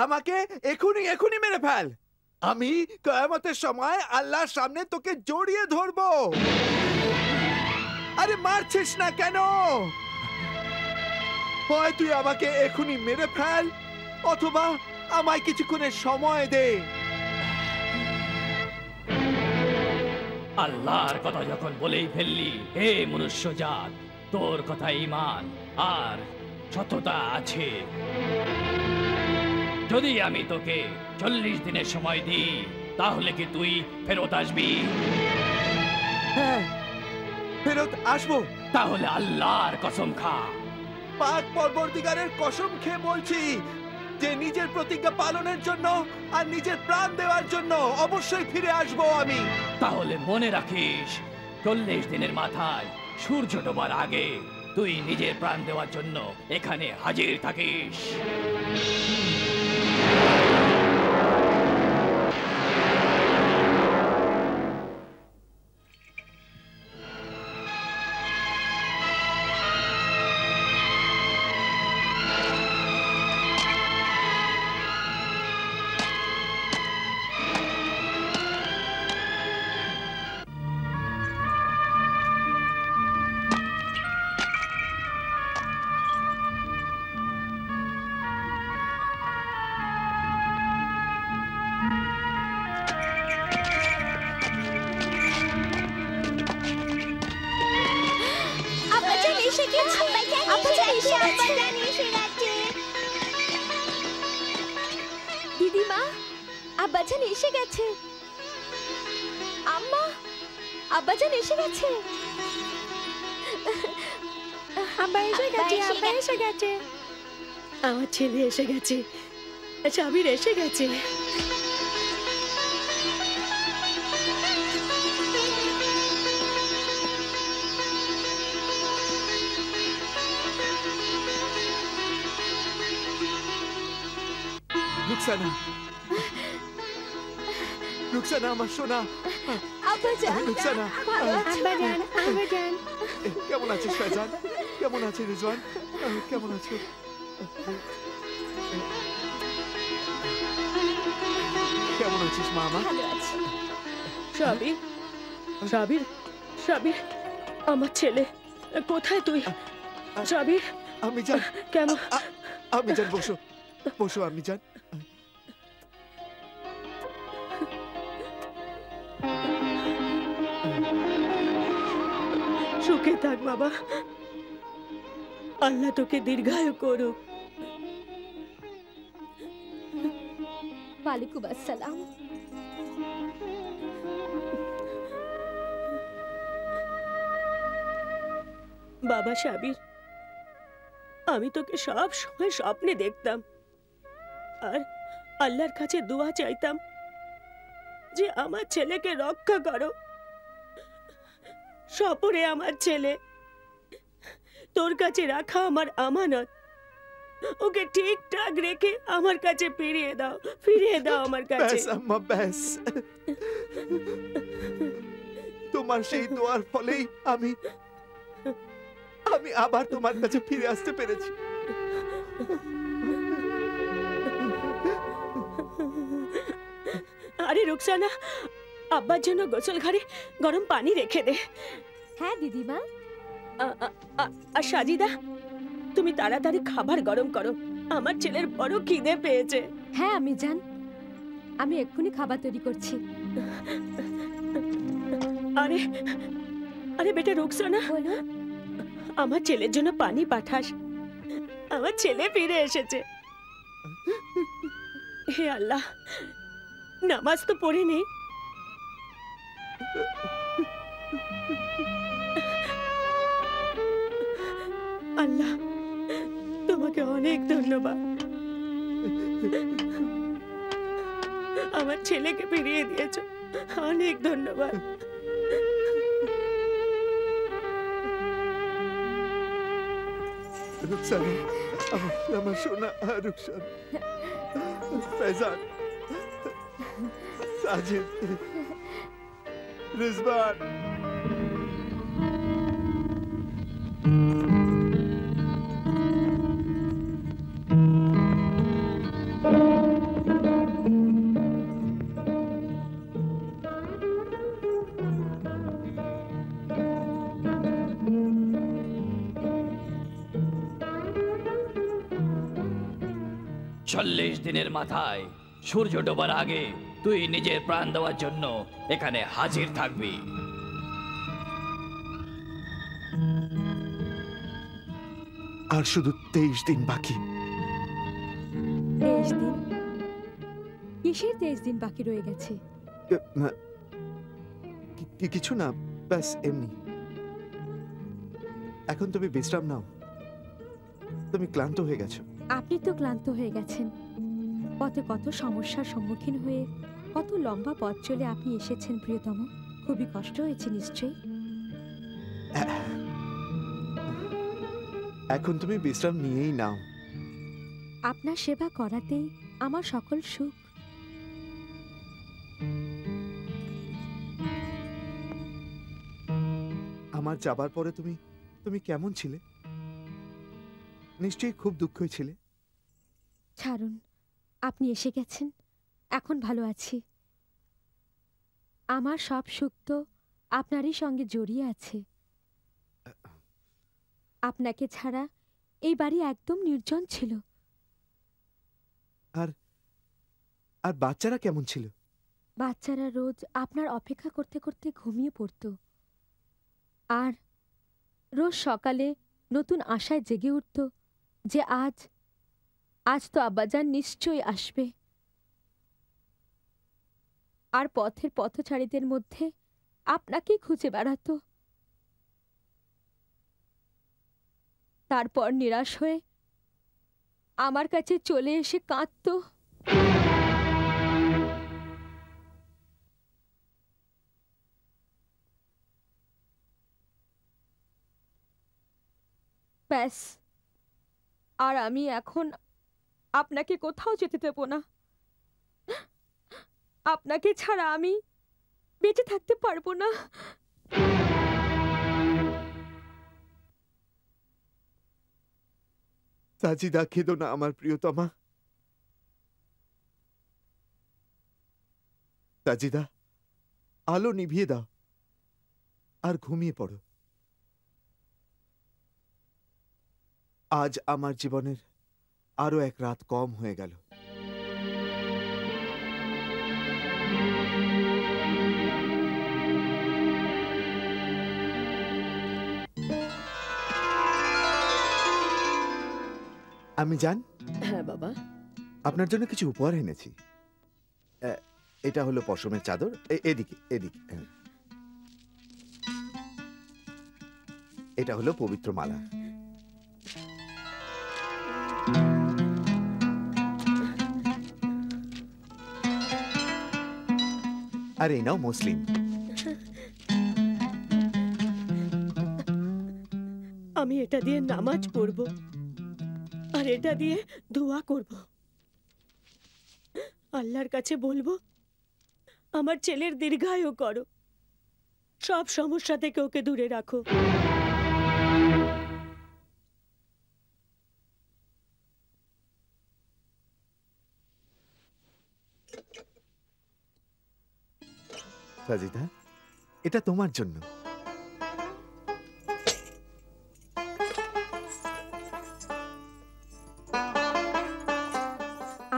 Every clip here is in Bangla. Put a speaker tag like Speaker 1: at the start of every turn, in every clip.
Speaker 1: আমাকে এখুনি এখুনি মেরে ফেল। আমি কিয়ামতের সময় আল্লাহর সামনে তোকে জড়িয়ে ধরবো। আরে মারছিস না কেন? হয় তুই আমাকে এখুনি মেরে ফেল, অথবা আমায় কিছুক্ষণের সময় দে।
Speaker 2: আল্লাহর কথা যখন বলেই ফেললি, হে মনুষ্যজাত, তোর কথা ঈমান আর সততা আছে। যদি আমি তোকে 40 দিনের সময় দিই, তাহলে কি তুই ফেরত আসবি?
Speaker 1: হ্যাঁ, ফেরত আসবো।
Speaker 2: তাহলে আল্লাহর কসম খা।
Speaker 1: পাক পরবর্তীকারের কসম খেয়ে বলছি যে নিজের প্রতিজ্ঞা পালনের জন্য আর নিজের প্রাণ দেওয়ার জন্য অবশ্যই ফিরে আসবো আমি।
Speaker 2: তাহলে মনে রাখিস, 40 দিনের মাথায় সূর্য ডোবার আগে তুই নিজের প্রাণ দেওয়ার জন্য এখানে হাজির থাকিস।
Speaker 3: দিদিমা, আব্বাজান এসে গেছে। আম্মা, আব্বাজান এসে গেছে।
Speaker 4: আব্বা এসে গেছে, আব্বা এসে গেছে। আমার ছেলে এসে গেছে, সাবির এসে গেছে।
Speaker 1: রুকসানা, রুকসানা আমার সোনা।
Speaker 3: আব্বাজান,
Speaker 1: রুকসানা,
Speaker 4: আব্বাজান, আব্বাজান।
Speaker 1: কেমন আছিস ফয়জান? কেমন আছিস রিজওয়ান? কেমন আছো? কেমন আছিস মা? আমার
Speaker 3: ভালো আছি।
Speaker 4: সাবির, সাবির, সাবির, আমার ছেলে কোথায় তুই? সাবির,
Speaker 1: আমি জান।
Speaker 4: কেমন?
Speaker 1: আমি জান, বসো বসো। আমি জান,
Speaker 4: সুখে থাক বাবা, আল্লাহ তোকে দীর্ঘায়ু করুক।
Speaker 3: ওয়ালাইকুম আসসালাম।
Speaker 4: বাবা সাবির, আমি তোকে সব সময় স্বপ্নে দেখতাম আর আল্লাহর কাছে দোয়া চাইতাম যে আমার ছেলেকে রক্ষা করো। সপরে আমার ছেলে, তোর কাছে রাখা আমার আমানত, ওকে ঠিকঠাক রেখে আমার কাছে ফিরিয়ে দাও, ফিরিয়ে দাও আমার কাছে।
Speaker 1: ব্যাস আম্মা, ব্যাস। তোমার সেই দোয়ার ফলেই আমি আবার তোমার কাছে ফিরে আসতে পেরেছি।
Speaker 4: আরে রুকসানা, আব্বার জন্য গোসল ঘরে গরম পানি রেখে দে।
Speaker 3: হ্যাঁ দিদিমা।
Speaker 4: আর সাজিদা, তুমি তাড়াতাড়ি খাবার গরম করো, আমার ছেলের বড় খিদে পেয়েছে।
Speaker 3: হ্যাঁ আমি জান, আমি এক্ষুনি খাবার তৈরি করছি।
Speaker 4: আরে আরে বেটা রুকসানা,
Speaker 3: বলো।
Speaker 4: আমার ছেলের জন্য পানি পাঠাস, আমার ছেলে ফিরে এসেছে। হে আল্লাহ, নামাজ তো পড়ে নেই। আল্লাহ তোমাকে অনেক ধন্যবাদ, আমার ছেলেকে ফিরিয়ে দিয়েছো, অনেক ধন্যবাদ।
Speaker 1: রুকসানা, আমার সোনা রুকসানা, ফয়জান, সাজিদ, রিজওয়ান।
Speaker 2: 40 দিনের মাথায় সূর্য ডোবার আগে তুই নিজের প্রাণ দেওয়ার জন্য এখানে হাজির থাকবি।
Speaker 1: আর শুধু 23 দিন বাকি।
Speaker 3: 23 দিন? কিসের 23 দিন বাকি রয়ে গেছে?
Speaker 1: কিছু না, ব্যাস এমনি। এখন তুমি বিশ্রাম নাও, তুমি ক্লান্ত হয়ে গেছো।
Speaker 3: আপনি তো ক্লান্ত হয়ে গেছেন। পথে কত সমস্যার সম্মুখীন হয়ে কত লম্বা পথ চলে আপনি এসেছেন প্রিয়তম। খুবই কষ্ট হয়েছে নিশ্চয়ই।
Speaker 1: এখন তুমি বিশ্রাম নিয়েই নাও।
Speaker 3: আপনার সেবা করাতেই আমার সকল সুখ।
Speaker 1: আমার যাবার পরে তুমি কেমন ছিলে? নিশ্চয়ই খুব দুঃখই ছিলে।
Speaker 3: ছাড়ুন, আপনি এসে গেছেন, এখন ভালো আছি। আমার সব সুখ তো আপনারই সঙ্গে জড়িয়ে আছে। আপনাকে ছাড়া এই বাড়ি একদম নির্জন ছিল।
Speaker 1: আর বাচ্চারা কেমন ছিল?
Speaker 3: বাচ্চারা রোজ আপনার অপেক্ষা করতে করতে ঘুমিয়ে পড়ত, আর রোজ সকালে নতুন আশায় জেগে উঠত যে আজ তো আব্বাজান নিশ্চয়ই আসবে। আর পথের পথচারীদের মধ্যে আপনাকেই খুঁজে বেড়াতো। তারপর নিরাশ হয়ে আমার কাছে চলে এসে কাঁদতো। ব্যাস, আর আমি এখন আপনাকে কোথাও যেতে দেব না। আপনাকে ছাড়া আমি বেঁচে থাকতে পারবো না।
Speaker 1: সাজিদা, খেদো না আমার প্রিয়তমা। সাজিদা, আলো নিভিয়ে দাও আর ঘুমিয়ে পড়ো। আজ আমার জীবনের আরো এক রাত কম হয়ে গেল। আমি জান।
Speaker 4: হ্যাঁ বাবা।
Speaker 1: আপনার জন্য কিছু উপহার এনেছি। এটা হলো পশমের চাদর। এদিকে এদিকে। এটা হলো পবিত্র মালা। আর এই নাও মুসলিম।
Speaker 4: আমি এটা দিয়ে নামাজ পড়ব আর এটা দিয়ে দোয়া করব। আল্লাহর কাছে বলবো আমার ছেলের দীর্ঘায়ু করো, সব সমস্যা থেকে ওকে দূরে রাখো।
Speaker 1: সাজিদা, এটা তোমার জন্য।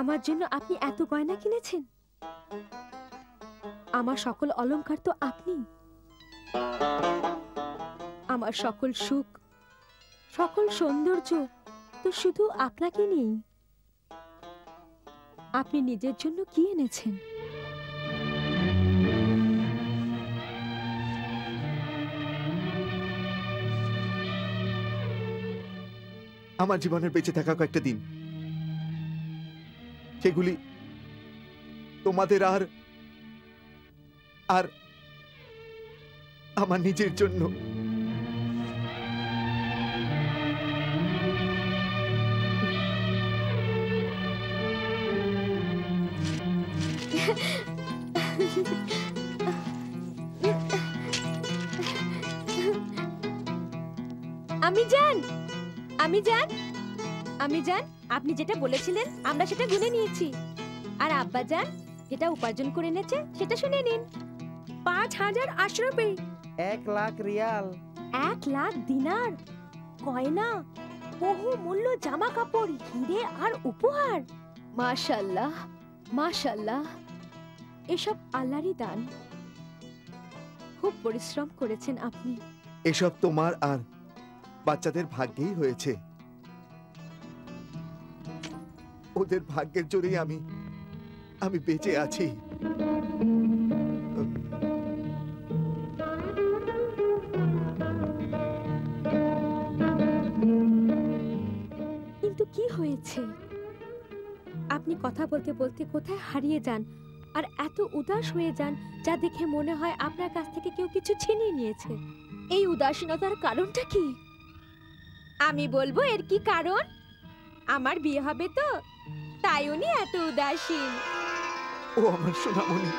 Speaker 3: আমার জন্য আপনি এত গয়না কিনেছেন? আমার সকল অলংকার তো আপনি। আমার সকল সুখ, সকল সৌন্দর্য তো শুধু আপনাকে নেই। আপনি নিজের জন্য কি এনেছেন?
Speaker 1: আমার জীবনের বেঁচে থাকা কয়েকটা দিন, সেগুলি তোমাদের আর আমার নিজের জন্য।
Speaker 3: আমি জান, আমি জান, আমি জান, আপনি যেটা বলেছিলেন আমরা সেটা গুনে নিয়েছি। আর আব্বা জান যেটা উপার্জন করে এনেছে সেটা শুনে নিন। 5000 আশরাফি,
Speaker 5: 1 লাখ রিয়াল,
Speaker 3: 1 লাখ দিনার, গয়না, বহু মূল্য জামা কাপড়, হিরে আর উপহার। মাশাআল্লাহ, মাশাআল্লাহ। এসব আল্লাহরই দান। খুব পরিশ্রম করেছেন আপনি।
Speaker 1: এসব তোমার আর বাচ্চাদের ভাগ্যেই হয়েছে। ওদের ভাগ্যের জোরেই আমি বেঁচে আছি।
Speaker 3: কিন্তু কি হয়েছে? আপনি কথা বলতে বলতে কোথায় হারিয়ে যান আর এত উদাস হয়ে যান, যা দেখে মনে হয় আপনার কাছ থেকে কেউ কিছু ছিনিয়ে নিয়েছে। এই উদাসীনতার কারণটা কি? আমি বলবো এর কি কারণ? আমার বিয়ে হবে তো, তাই উনি এত উদাসীন।
Speaker 1: ও আমার সোনামণি।